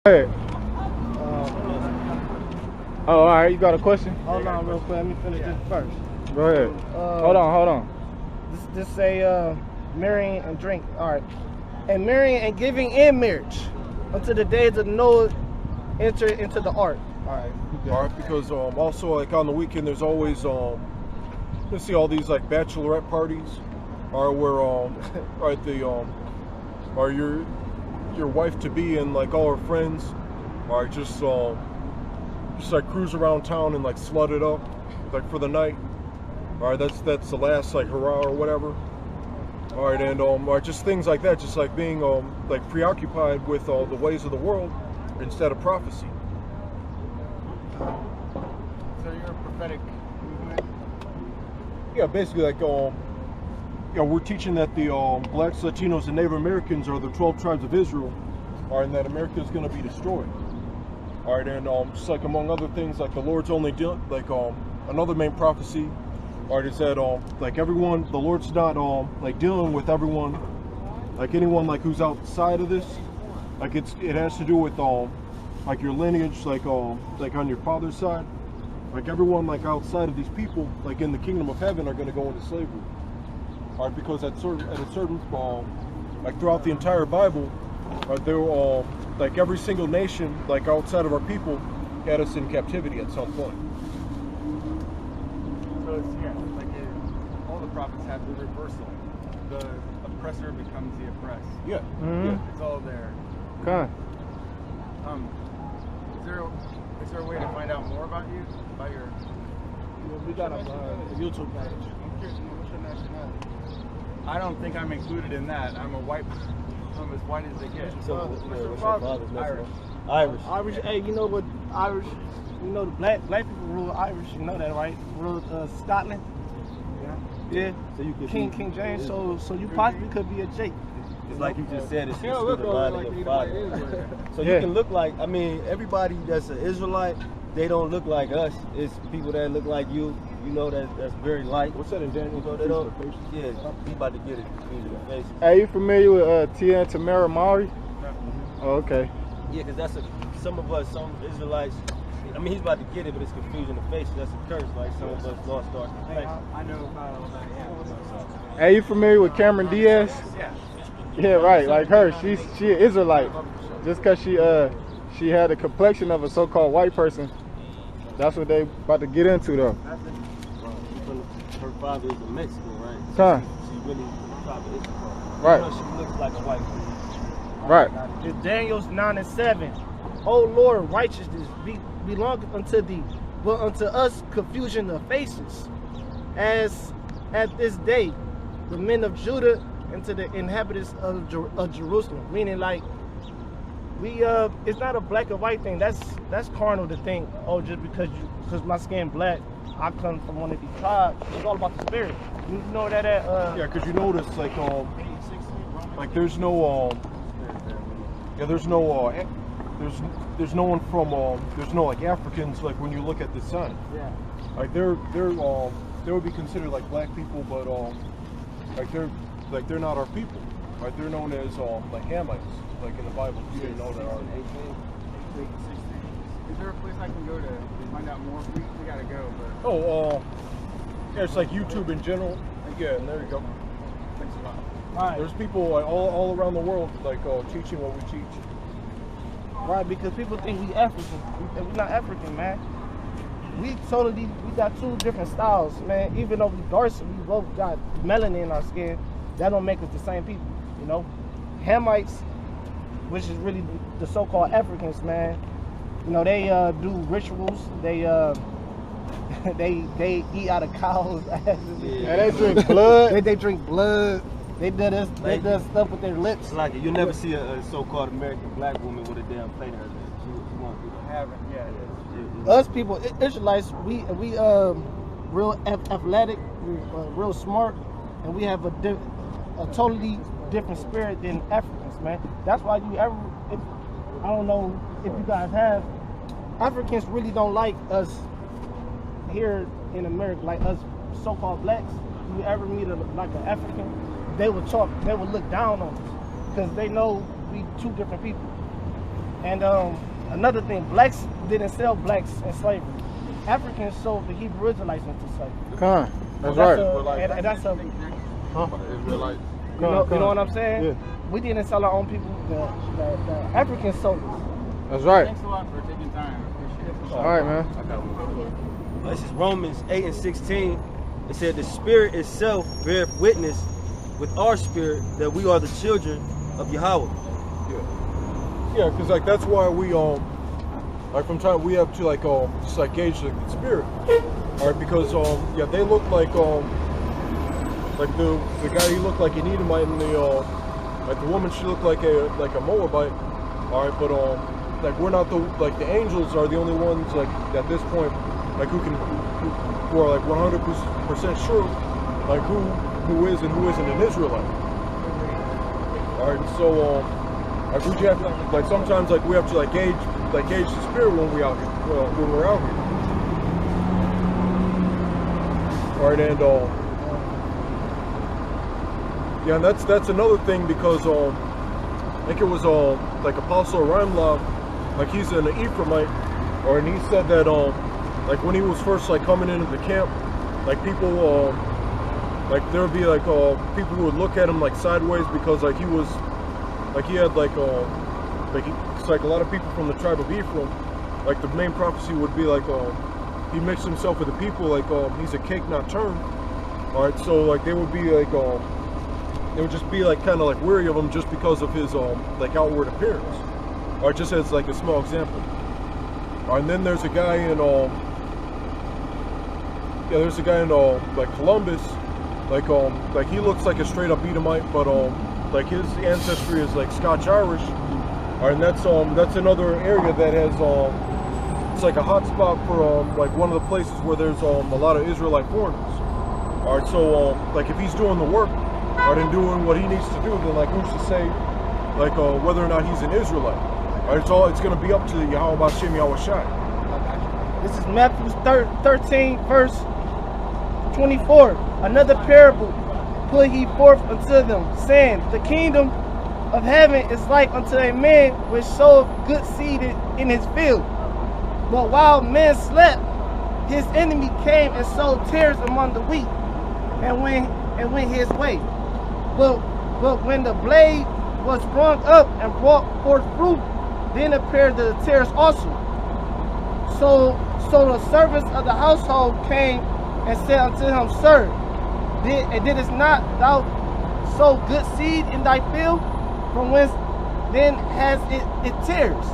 Hey. Oh, all right. You got a question? Hold on real quick. Let me finish this first. Go ahead. Hold on. This say marrying and drink. All right. And marrying and giving in marriage until the days of Noah enter into the ark. All right. All right, because also like on the weekend there's always you see all these like bachelorette parties, or where right the or your wife to be and like all her friends, or just like cruise around town and like slut it up, like for the night. All right, that's the last like hurrah or whatever. All right, and or just things like that, just like being like preoccupied with the ways of the world instead of prophecy. So you're a prophetic movement? Yeah, basically like we're teaching that the blacks, Latinos, and Native Americans are the 12 tribes of Israel, all right, and that America is going to be destroyed. All right, and just like among other things, like the Lord's only like another main prophecy, all right, is that like everyone, the Lord's not like dealing with everyone, like anyone like who's outside of this, like it has to do with like your lineage, like on your father's side, like everyone like outside of these people, like in the kingdom of heaven, are going to go into slavery. All right, because at a certain like throughout the entire Bible, there were like every single nation, like outside of our people, had us in captivity at some point. So it's, yeah, like all the prophets have the reversal. The oppressor becomes the oppressed. Yeah. Mm-hmm. Yeah. It's all there. Okay. Is there a way to find out more about you? About your... We got a YouTube page. I'm curious, what's your nationality? I don't think I'm included in that. I'm a white... I'm as white as they get. So, what's your father's Irish. Irish. Hey, you know what Irish? You know the black people rule Irish. You know that, right? Rule Scotland. Yeah. So you could King James. So you possibly could be a Jake. It's like you just said, it's You don't look the line like of your anybody father. is. So Yeah. you can look like, I mean, everybody that's an Israelite, they don't look like us. It's people that look like you know, that's very light. What's that in Daniel? So they don't, yeah, he about to get it. Face. Hey, you familiar with Tia and Tamara Mowry? Oh, okay. Yeah, because that's some Israelites, I mean, he's about to get it, but it's confusion of faces. That's a curse, like some of us lost our faith. I know about all that. Yeah. Hey, you familiar with Cameron Diaz? Yeah. Yeah, right. Like her, she an Israelite. Just cause she had the complexion of a so-called white person. That's what they about to get into though. Her father is a Mexican, right? Huh. She really probably is a father. Right. You know, she looks like a white person. Right. It's Daniel 9:7. O Lord, righteousness belong unto thee, but unto us confusion of faces. As at this day, the men of Judah and to the inhabitants of Jerusalem. Meaning, like, we it's not a black or white thing. That's carnal to think, oh, just because my skin black, I come from one of these tribes. It's all about the spirit. You know that Yeah, because you notice like there's no there's no one from there's no like Africans, like when you look at the sign. Yeah. Like they would be considered like black people, but they're not our people. Right? They're known as like Hamites, like in the Bible. You didn't know that already. Is there a place I can go to find out more? We gotta go, but... Oh, yeah, it's like YouTube in general. Yeah, and there you go. Thanks a lot. Right. There's people like, all around the world like teaching what we teach. Right, because people think we African. We're not African, man. We got two different styles, man. Even though we dark, we both got melanin in our skin. That don't make us the same people, you know. Hamites, which is really the so-called Africans, man. You know, they do rituals. They they eat out of cows' asses. Yeah, they drink blood. They drink blood. They do this. They do stuff with their lips. It's like you never see a so-called American black woman with a damn plate in her lip. She won't do that. Haven't, yeah, it is. Us people, Israelites, we real athletic, real smart, and we have a totally different spirit than Africans, man. That's why I don't know if you guys have, Africans really don't like us here in America, like us so-called blacks. You ever meet like an African, they will look down on us because they know we two different people. And another thing, blacks didn't sell blacks in slavery. Africans sold the Hebrew Israelites into slavery. Con. That's So right. and that's a, Israelites. you know what I'm saying? Yeah. We didn't sell our own people. The Africans sold us. That's right. Thanks a lot for taking time. I appreciate it. All right, man. This is Romans 8:16. It said, "The Spirit itself beareth witness with our spirit that we are the children of Yahweh." Yeah, because like that's why we like from time we have to like just like gauge like, the spirit. All right, because yeah, they look like the guy he looked like an Edomite, and the woman she looked like a Moabite. All right, but like we're not the angels are the only ones like at this point like who are like 100% sure like who is and who isn't an Israelite. All right, so like we have like sometimes like we have to like gauge the spirit when we out here when we're out here. All right, and yeah, and that's another thing because I think it was like Apostle Rimlav, like he's an Ephraimite, and he said that like when he was first like coming into the camp, like people like there would be like people who would look at him like sideways because like he was like he had it's like a lot of people from the tribe of Ephraim, like the main prophecy would be like he mixed himself with the people like he's a cake not turned. All right, so like they would be like they would just be like kind of like weary of him just because of his like outward appearance. Or just as like a small example. And then there's a guy in like Columbus, like he looks like a straight up Edomite, but like his ancestry is like Scotch Irish. And that's another area that has it's like a hot spot for like one of the places where there's a lot of Israelite foreigners. All right, so like if he's doing the work and doing what he needs to do, then like who's to say like whether or not he's an Israelite? All right, it's going to be up to Yahweh Bashem Yahweh Shai. This is Matthew 13, verse 24. Another parable put he forth unto them, saying, The kingdom of heaven is like unto a man which sowed good seed in his field. But while men slept, his enemy came and sowed tares among the wheat, and went his way. But when the blade was sprung up and brought forth fruit, then appeared the tares also. So the servants of the household came and said unto him, Sir, didst not thou sow good seed in thy field? From whence then has it tares?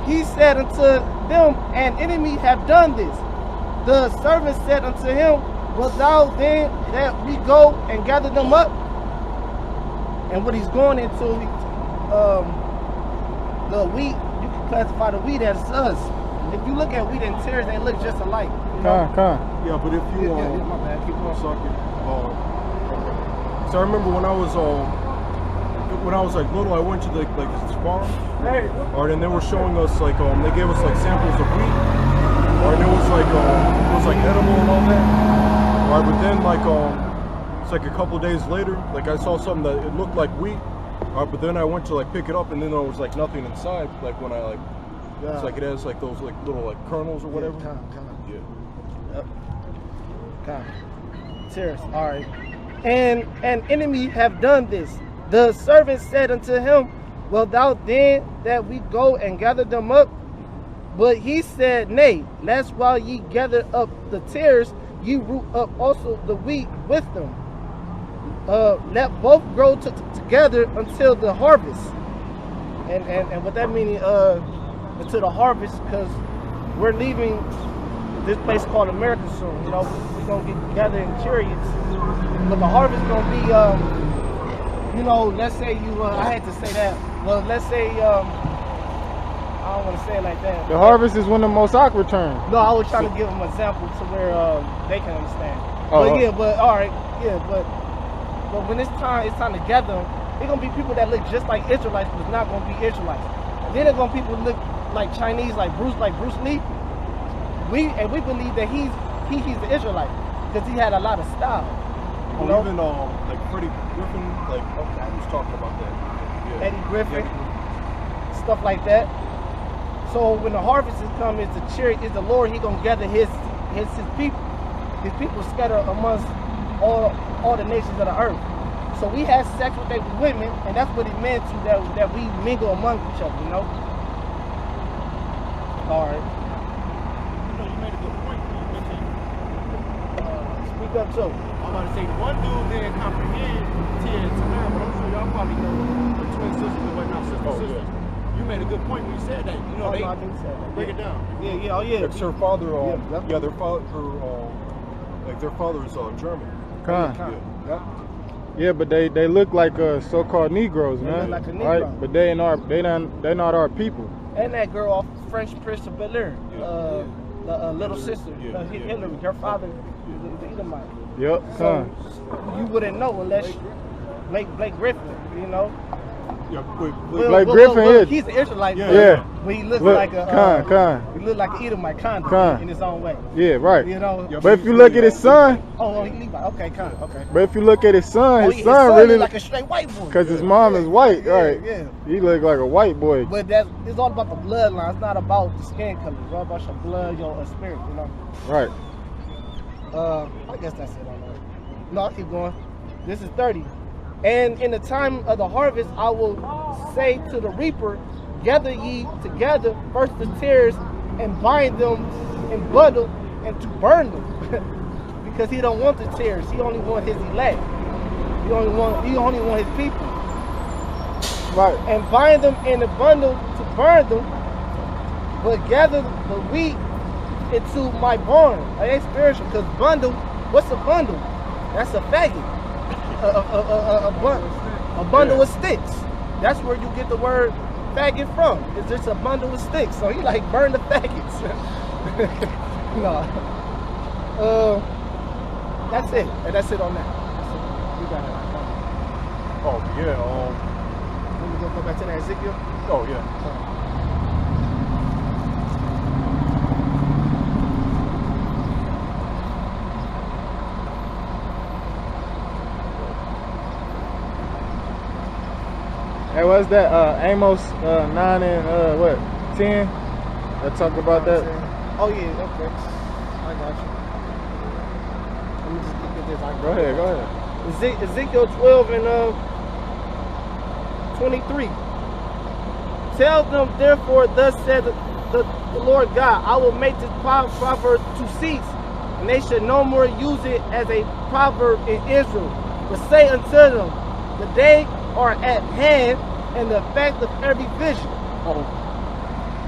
He said unto them, An enemy have done this. The servant said unto him, Wilt thou then that we go and gather them up? And what he's going into, the wheat, you can classify the wheat as us. If you look at wheat and tares, they look just alike. You know? Yeah, but if you my bad, keep going. So I remember when I was like little, I went to this farm, or and they were showing us like they gave us like samples of wheat, or and it was like edible and all that. All right, but then like it's like a couple of days later, like I saw something that it looked like wheat. All right, but then I went to like pick it up, and then there was like nothing inside. Like when I like, it's like it has like those like little like kernels or whatever. Tares. All right. And an enemy have done this. The servant said unto him, Wilt thou then that we go and gather them up? But he said, Nay, lest while ye gather up the tares, ye root up also the wheat with them. Let both grow together until the harvest. And what that meaning until the harvest, because we're leaving this place called America soon. You know, we're gonna get gathered in chariots, but the harvest gonna be you know, let's say you I had to say that. Well, let's say I don't want to say it like that. The harvest is when the Mosaic return. No, I was trying to give them an example to where they can understand. But yeah, but all right, yeah, but when it's time to gather them, it's gonna be people that look just like Israelites, but it's not gonna be Israelites. Then it's gonna people look like Chinese, like Bruce Lee. We believe that he's the Israelite because he had a lot of style. You know? Even like Freddie Griffin, like I was talking about that. Yeah. Eddie Griffin, stuff like that. So when the harvest is coming, is the Lord. He gonna gather his people. His people scattered amongst all the nations of the earth. So we had sex with their women, and that's what it meant to that we mingle among each other. You know. All right. You know, you made a good point. You mentioned, Speak up too. I'm about to say, one dude didn't comprehend Tia and Tamara, but I'm sure y'all probably know the twin sisters and whatnot, sisters. You made a good point when you said that. You know, Oh, no, I didn't say that. break it down. Yeah. Oh yeah. It's her father. Yeah, Their father. Like their father is German. Con. Yeah. Yeah, but they look like so-called Negroes, They man. look like a Negro. Right? But they not our people. And that girl off French Prince of Bel-Air, the little sister, Hillary, her father is the Edomite. Yep, So con. you wouldn't know unless Blake Griffin, you know. Yeah. Blake Griffin is. He's an Israelite, Yeah. but he looks Look, like a con. he looks like an Edomite kind Con. in his own way. Yeah, right. You know. Yeah, But if you look at his son, He Levi. Okay, kind. Okay. but if you look at his son, Oh, his son look really like a straight white boy. because his mom is white, Yeah, right? yeah. He look like a white boy. But it's all about the bloodline. It's not about the skin color. It's all about your blood, your spirit. You know. Right. I guess that's it on that. No, I'll keep going. This is 30. And in the time of the harvest, I will say to the reaper, gather ye together first the tares and bind them in bundle and to burn them. Because he don't want the tares. He only want his elect. He only want his people. Right. And bind them in a bundle to burn them, but gather the wheat into my barn. I ain't spiritual, because bundle, what's a bundle? That's a faggot. A bundle of sticks. That's where you get the word faggot from. It's just a bundle of sticks. So he like burn the faggots. No. That's it. And that's it on that. You got it. Oh yeah. Let me go back to that Ezekiel. Oh yeah. Hey, what's that? Amos 9 and what? 10? That talk about that? Oh yeah, okay. I got you. Let me just get this. Go ahead. Ezekiel 12 and 23. Tell them therefore, thus said the Lord God, I will make this proverb to cease, and they should no more use it as a proverb in Israel. But say unto them, the day are at hand, and the effect of every vision.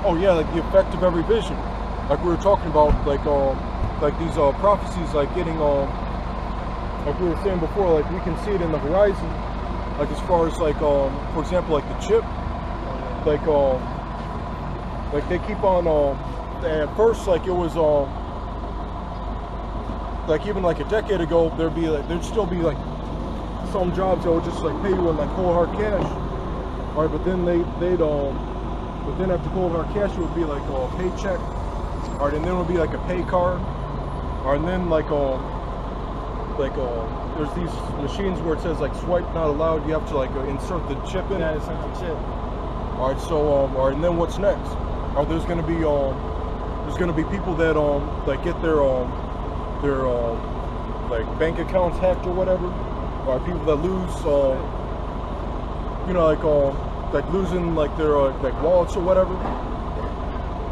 Oh yeah, like the effect of every vision. Like we were talking about, like these prophecies, like getting like we were saying before, like we can see it in the horizon. Like as far as like for example, like the chip, like they keep on at first, like it was like even like a decade ago, there'd still be like some jobs that would just like pay you in like cold hard cash. All right, but then but then after cold hard cash, it would be like a paycheck. All right, and then it would be like a pay card. All right, and then there's these machines where it says like swipe not allowed. You have to like insert the chip in. Yeah, insert the chip. All right, so all right, and then what's next? There's gonna be people that like get their like bank accounts hacked or whatever. Or people that lose, like losing like their like wallets or whatever.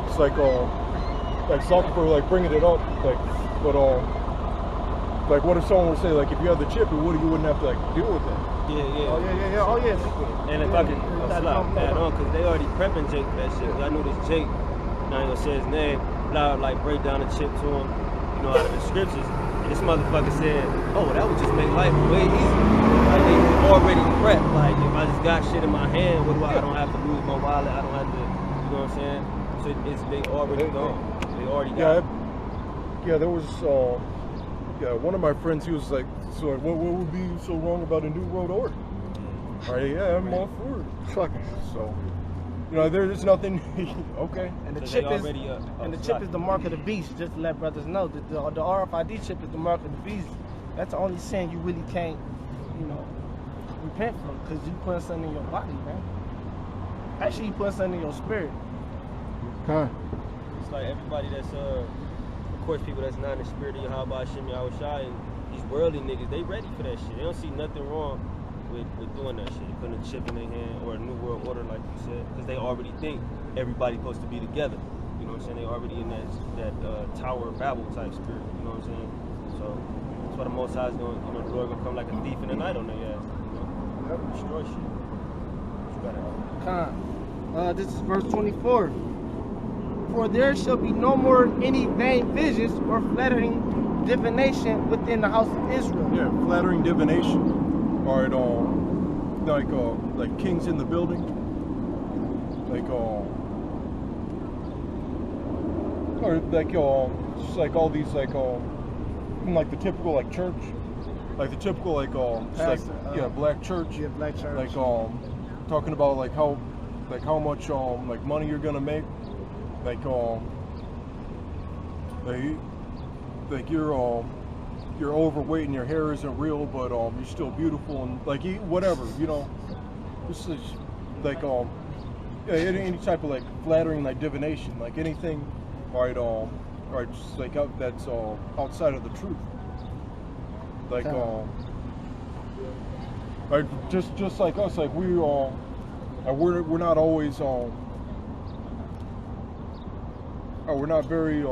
It's like Zuckerberg like bringing it up, like what if someone would say like if you have the chip, you wouldn't have to like deal with that. Yeah. Oh yeah. And if I can add on, because they already prepping Jake for that shit. I knew this Jake, now I ain't gonna say his name, but I would like break down the chip to him, you know, out of the scriptures. And this motherfucker said, oh, that would just make life way easier. Like they already prepped. Like if I just got shit in my hand, what do I don't have to lose my wallet, I don't have to, you know what I'm saying? So they already gone. They already got it. Yeah, there was one of my friends, he was like, so like, what would be so wrong about a new world order? All right, yeah, I'm all for it. Fuck it. So, you know, there's nothing. Okay. And the So chip they is already, chip is the mark of the beast. Just to let brothers know that the RFID chip is the mark of the beast. That's the only sin you really can't, you know, repent from, because you put something in your body, man. Actually, he put something in your spirit. Huh. It's like everybody that's of course people that's not in the spirit of Yahweh Hashem Yahweh Shai and these worldly niggas, they ready for that shit. They don't see nothing wrong with doing that shit, putting a chip in their hand or a new world order like you said, because they already think everybody's supposed to be together. You know what I'm saying? They already in that Tower of Babel type spirit. You know what I'm saying? So that's why the Most High is going, you know, the Lord gonna come like a thief in the night on their ass. You know, destroy shit. You gotta. This is verse 24. For there shall be no more any vain visions or flattering divination within the house of Israel. Yeah, flattering divination. Or like kings in the building. Just like all these like the typical like church, like the typical like Pastor, black church. Yeah, black church. Like talking about like how much like money you're gonna make, like you're overweight and your hair isn't real, but you're still beautiful and like whatever, you know. This is like any type of like flattering like divination, like anything, just like that's outside of the truth. Like just like us, like we're not always we're not very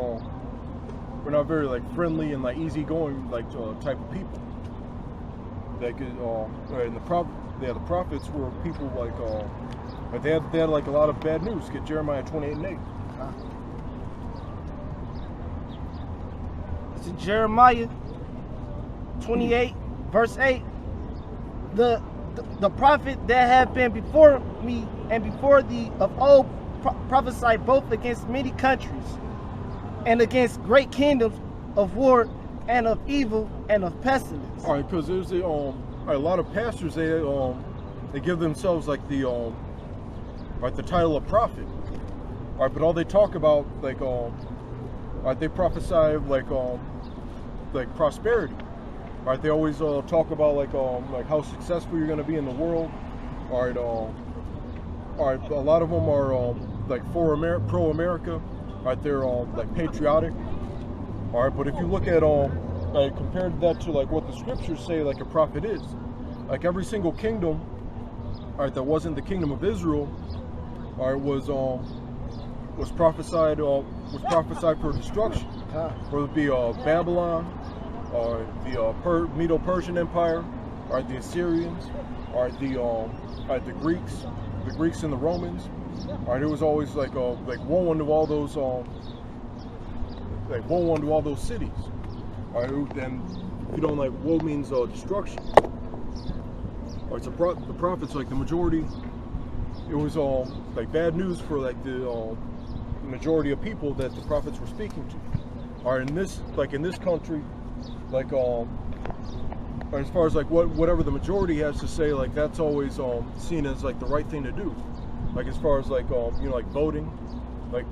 like friendly and like easygoing like type of people. Like and the prophets were people like they had like a lot of bad news. Get Jeremiah 28:8. It's in Jeremiah 28, verse 8. The prophet that have been before me and before thee of old prophesied both against many countries and against great kingdoms of war and of evil and of pestilence. All right, because there's a lot of pastors they give themselves like the title of prophet. All right, but all they talk about like they prophesy like prosperity. All right, they always talk about like how successful you're going to be in the world. All right, a lot of them are like pro-America. Right, they're like patriotic. All right, but if you look at like compared that to like what the scriptures say like a prophet is, like every single kingdom, all right, that wasn't the kingdom of Israel, all right, was prophesied for destruction. Whether it be Babylon, or the Medo-Persian Empire, or the Assyrians, or the Greeks and the Romans. All right, it was always like woe unto all those cities. All right, and if you don't like, woe means destruction. All right, so the prophets, like the majority, it was like bad news for like the majority of people that the prophets were speaking to. All right, in this country, like as far as like whatever the majority has to say, like that's always seen as like the right thing to do. Like as far as like like voting, like